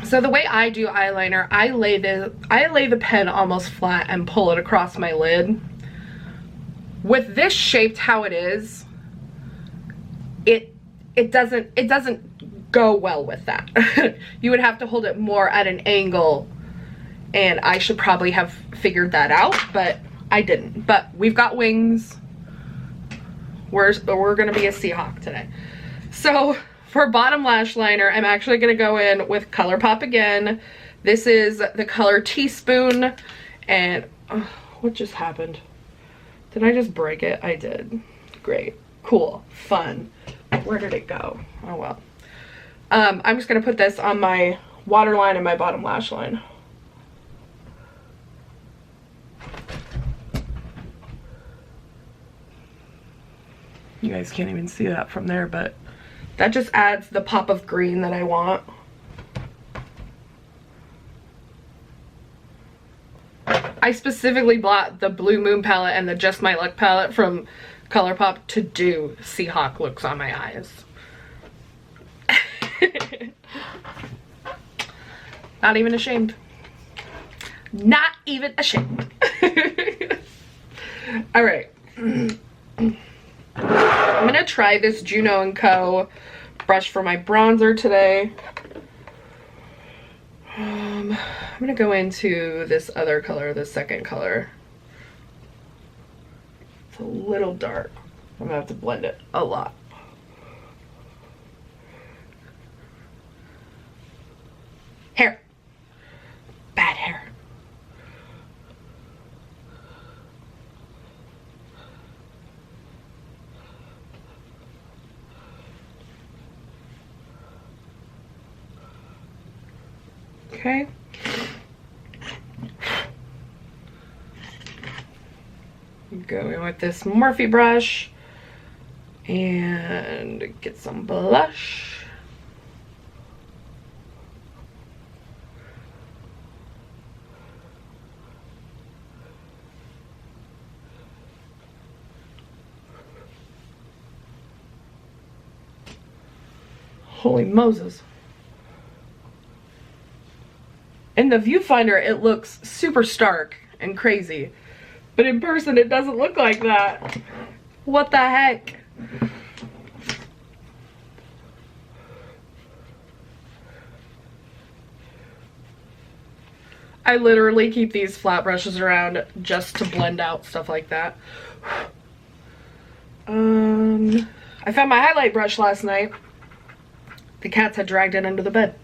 So the way I do eyeliner, I lay the pen almost flat and pull it across my lid. With this shaped how it is, it doesn't go well with that. You would have to hold it more at an angle, and I should probably have figured that out, but I didn't. But we've got wings. We're gonna be a Seahawk today. So for bottom lash liner, I'm actually gonna go in with ColourPop again. This is the color Teaspoon, and what just happened? Did I just break it? I did. Great, cool, fun. Where did it go? Oh well. I'm just gonna put this on my waterline and my bottom lash line. You guys can't even see that from there, but that just adds the pop of green that I want. I specifically bought the Blue Moon palette and the Just My Luck palette from ColourPop to do Seahawk looks on my eyes. Not even ashamed. Not even ashamed. All right. I'm gonna try this Juno & Co. brush for my bronzer today. I'm gonna go into this other color, the second color. It's a little dark. I'm gonna have to blend it a lot. Hair. Bad hair. Okay. Go in with this Morphe brush and get some blush. Holy Moses. In the viewfinder, it looks super stark and crazy. But in person, it doesn't look like that. What the heck? I literally keep these flat brushes around just to blend out stuff like that. I found my highlight brush last night. The cats had dragged it under the bed.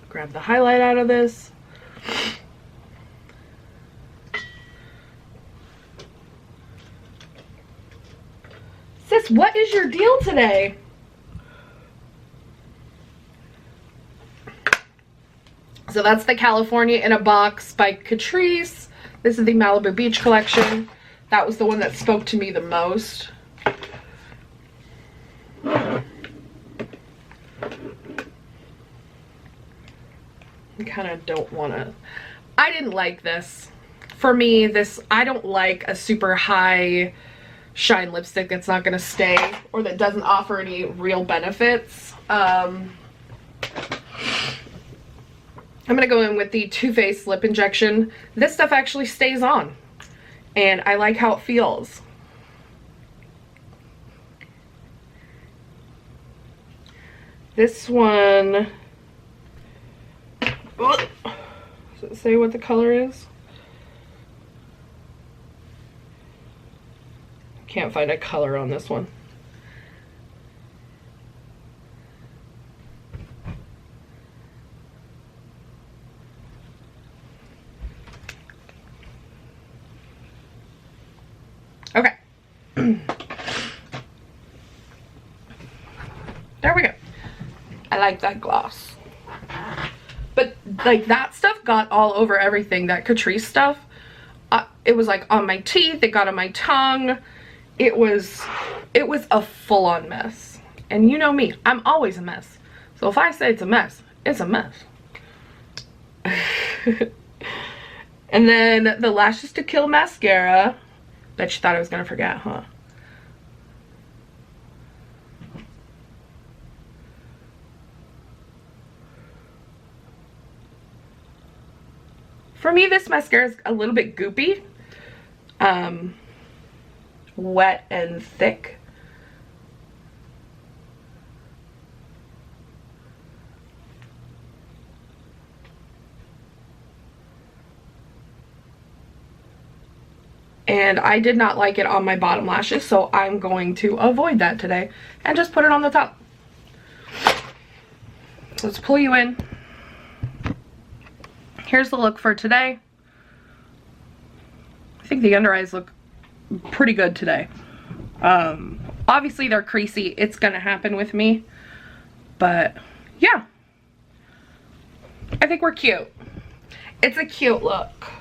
Grab the highlight out of this. Sis, what is your deal today? So that's the California in a Box by Catrice. This is the Malibu Beach collection. That was the one that spoke to me the most. I kind of don't want to. I didn't like this. For me, I don't like a super high shine lipstick that's not going to stay or that doesn't offer any real benefits. I'm going to go in with the Too Faced Lip Injection. This stuff actually stays on, and I like how it feels. This one, does it say what the color is? Can't find a color on this one. Okay. There we go. I like that gloss. But like that stuff got all over everything. That Catrice stuff. It was like on my teeth. It got on my tongue. It was a full-on mess. And you know me. I'm always a mess. So if I say it's a mess, it's a mess. And then the Lashes to Kill mascara. Bet you thought I was gonna forget, huh? For me, this mascara is a little bit goopy. Wet and thick. And I did not like it on my bottom lashes, so I'm going to avoid that today and just put it on the top. Let's pull you in. Here's the look for today. I think the under eyes look pretty good today. Obviously they're creasy. It's gonna happen with me. But yeah. I think we're cute. It's a cute look.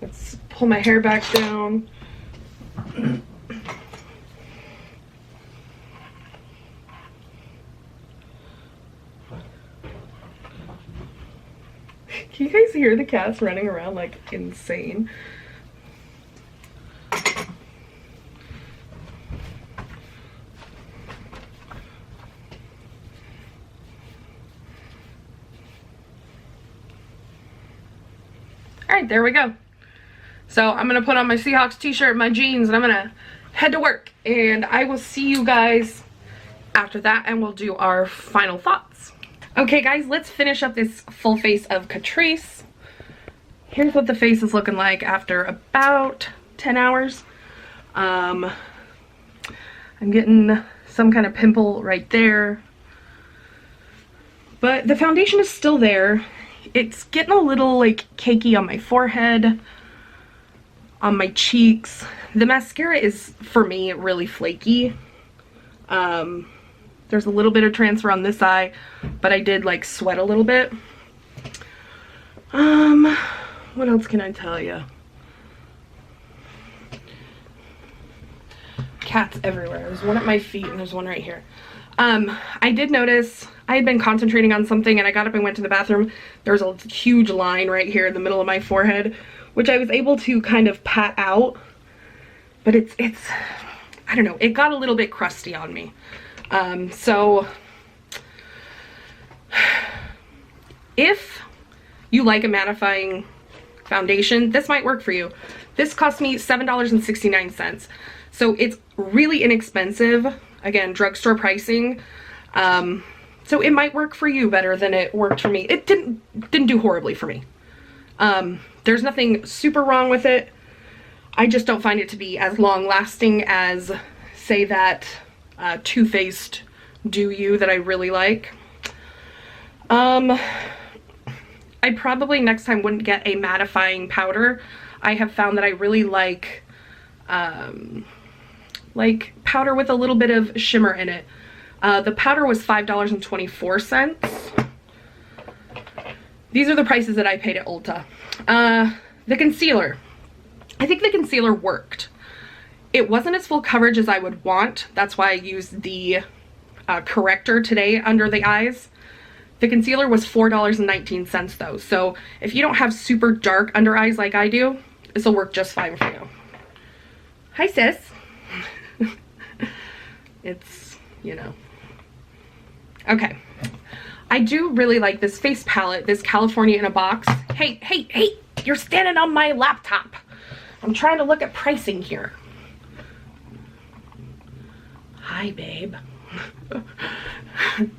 Let's pull my hair back down. Can you guys hear the cats running around like insane? Alright, there we go. So I'm going to put on my Seahawks t-shirt, my jeans, and I'm going to head to work. And I will see you guys after that, and we'll do our final thoughts. Okay guys, let's finish up this full face of Catrice. Here's what the face is looking like after about 10 hours. I'm getting some kind of pimple right there. But the foundation is still there. It's getting a little like cakey on my forehead, on my cheeks. The mascara is, for me, really flaky. There's a little bit of transfer on this eye, but I did like sweat a little bit. What else can I tell you? Cats everywhere. There's one at my feet and there's one right here. I did notice I had been concentrating on something and I got up and went to the bathroom. There was a huge line right here in the middle of my forehead, which I was able to kind of pat out, but it's I don't know, it got a little bit crusty on me. So if you like a mattifying foundation, this might work for you. This cost me $7.69. So it's really inexpensive. Again, drugstore pricing. So it might work for you better than it worked for me. It didn't do horribly for me. There's nothing super wrong with it. I just don't find it to be as long lasting as, say, that Too Faced Do You that I really like. I probably next time wouldn't get a mattifying powder. I have found that I really like powder with a little bit of shimmer in it. The powder was $5.24. These are the prices that I paid at Ulta. The concealer. I think the concealer worked. It wasn't as full coverage as I would want. That's why I used the corrector today under the eyes. The concealer was $4.19 though. So if you don't have super dark under eyes like I do, this will work just fine for you. Hi, sis. It's, you know. Okay. I do really like this face palette, this California in a Box. Hey, hey, hey, you're standing on my laptop. I'm trying to look at pricing here. Hi, babe.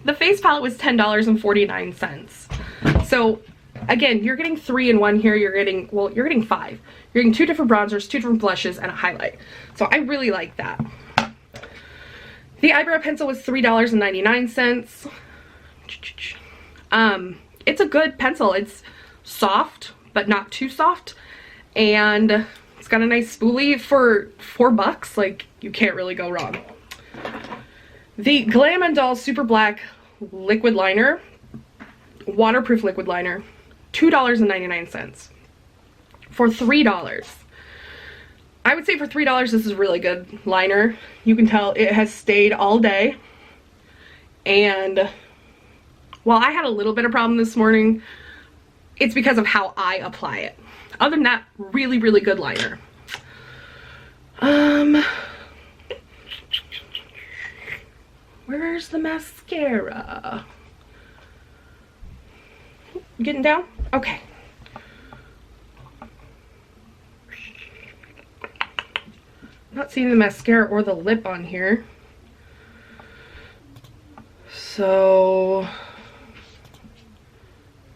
The face palette was $10.49. So again, you're getting 3 in 1 here. You're getting 5. You're getting 2 different bronzers, 2 different blushes, and a highlight. So I really like that. The eyebrow pencil was $3.99. It's a good pencil. It's soft, but not too soft. And it's got a nice spoolie for $4. Like, you can't really go wrong. The Glam & Doll Super Black Liquid Liner, waterproof liquid liner, $2.99 for $3. I would say for $3 this is a really good liner. You can tell it has stayed all day. And while I had a little bit of problem this morning, it's because of how I apply it. Other than that, really, really good liner. Where's the mascara? Getting down? Okay. Not seeing the mascara or the lip on here. So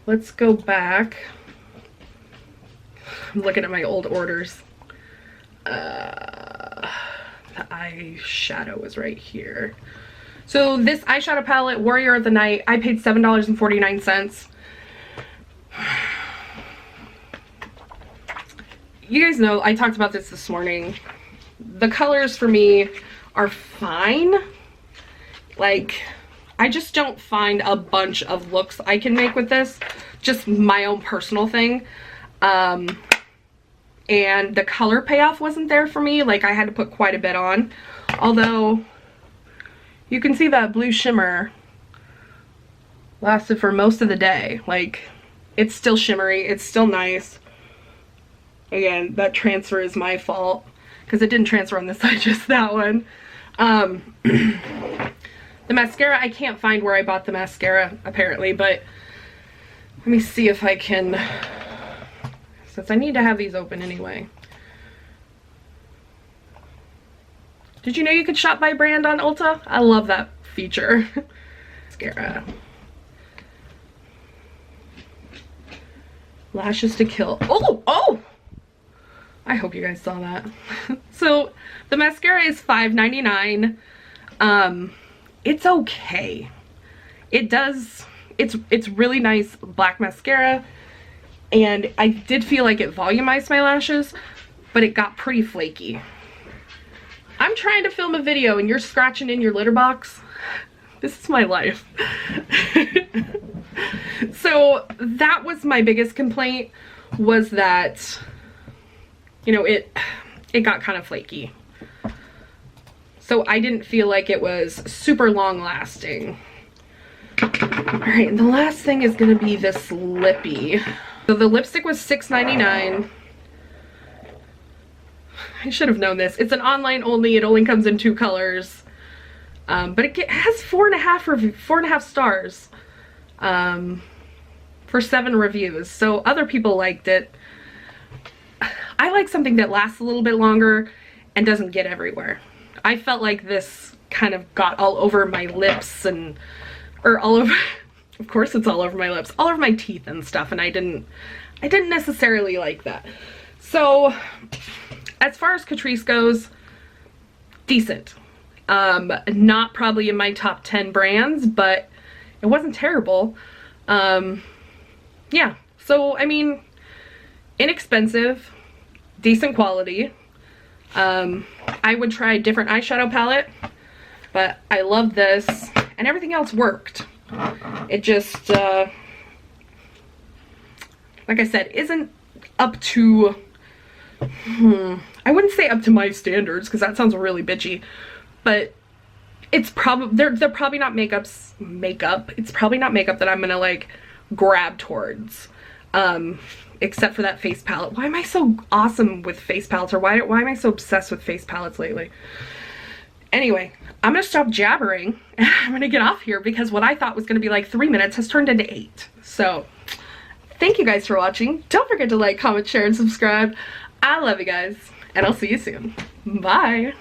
let's go back. I'm looking at my old orders. The eyeshadow is right here. So this eyeshadow palette, Warrior of the Night, I paid $7.49. You guys know, I talked about this morning. The colors for me are fine. Like, I just don't find a bunch of looks I can make with this. Just my own personal thing. And the color payoff wasn't there for me. Like, I had to put quite a bit on. Although, you can see that blue shimmer lasted for most of the day. Like, it's still shimmery. It's still nice. Again, that transfer is my fault because it didn't transfer on this side, just that one. The mascara, I can't find where I bought the mascara apparently, but let me see if I can, since I need to have these open anyway. Did you know you could shop by brand on Ulta? I love that feature. Mascara. Lashes to Kill. Oh, oh! I hope you guys saw that. So the mascara is $5.99. It's okay. It's really nice black mascara, and I did feel like it volumized my lashes, but it got pretty flaky. I'm trying to film a video and you're scratching in your litter box. This is my life. So that was my biggest complaint, was that, you know, it got kind of flaky. So I didn't feel like it was super long lasting. Alright, and the last thing is gonna be this lippy. So the lipstick was $6.99. I should have known this. It's an online only. It only comes in 2 colors. But it has 4.5 stars for 7 reviews. So other people liked it. I like something that lasts a little bit longer and doesn't get everywhere. I felt like this kind of got all over my lips or all over, of course it's all over my lips, all over my teeth and stuff, and I didn't necessarily like that. So as far as Catrice goes, decent. Not probably in my top 10 brands, but it wasn't terrible. Yeah, so I mean, inexpensive, decent quality. I would try a different eyeshadow palette, but I love this, and everything else worked. It just, like I said, isn't up to, I wouldn't say up to my standards, because that sounds really bitchy, but it's probably, they're probably not makeup. It's probably not makeup that I'm gonna like grab towards, except for that face palette. Why am I so awesome with face palettes, or why am I so obsessed with face palettes lately? Anyway, I'm gonna stop jabbering and I'm gonna get off here, because what I thought was gonna be like 3 minutes has turned into 8. So thank you guys for watching. Don't forget to like, comment, share, and subscribe. I love you guys, and I'll see you soon. Bye.